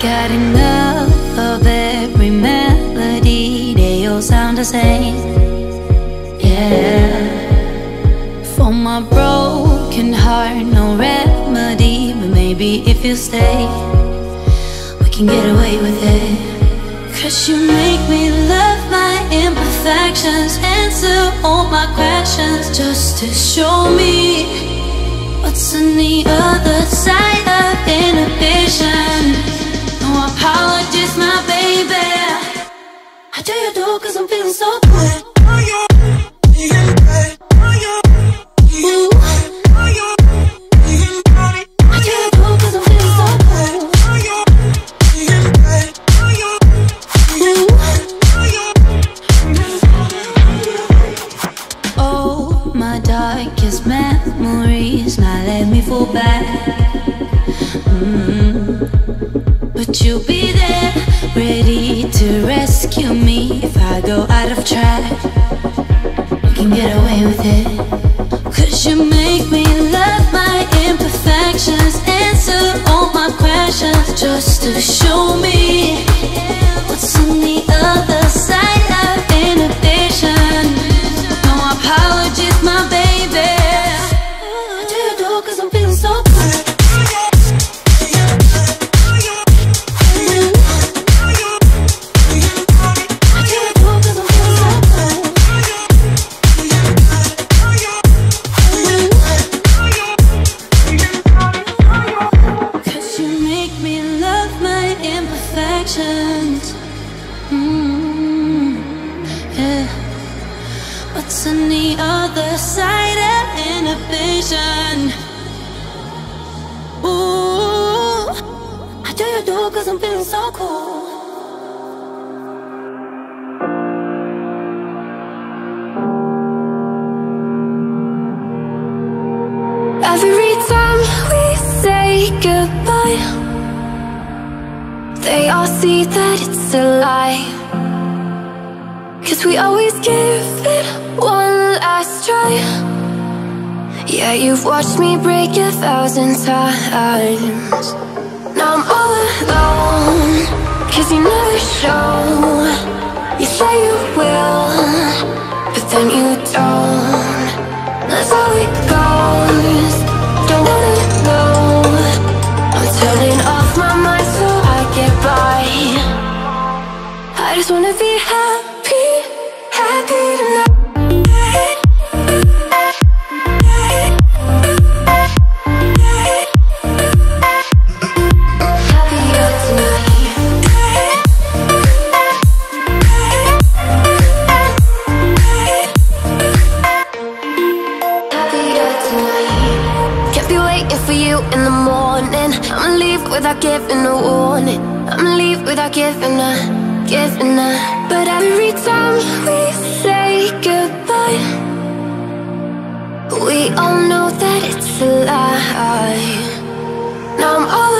got enough of every melody, they all sound the same. Yeah. For my broken heart, no remedy, but maybe if you stay, we can get away with it. 'Cause you make me love my imperfections, answer all my questions, just to show me what's on the other side of inhibition. No apologies, my baby. How do you do? 'Cause I'm feeling so good. Darkest memories now let me fall back. But you'll be there, ready to rescue me if I go out of track. You can get away with it. 'Cause you make me love my imperfections, answer all my questions, just to show me what's on the other side of inhibition. No apologies, my baby. How do you do? 'Cause I'm feeling so good. Yeah. What's on the other side of inhibition? Ooh, how do you do? 'Cause I'm feeling so cool. Every time we say goodbye, they all see that it's a lie. 'Cause we always give it one last try. Yeah, you've watched me break 1,000 times. Now I'm all alone, 'cause you never show. You say you will, but then you don't. That's how it goes. Don't wanna know. I'm turning off my mind so I get by. I just wanna be happy, happy tonight. In the morning, I'ma leave without giving a warning. I'ma leave without giving a. But every time we say goodbye, we all know that it's a lie. Now I'm all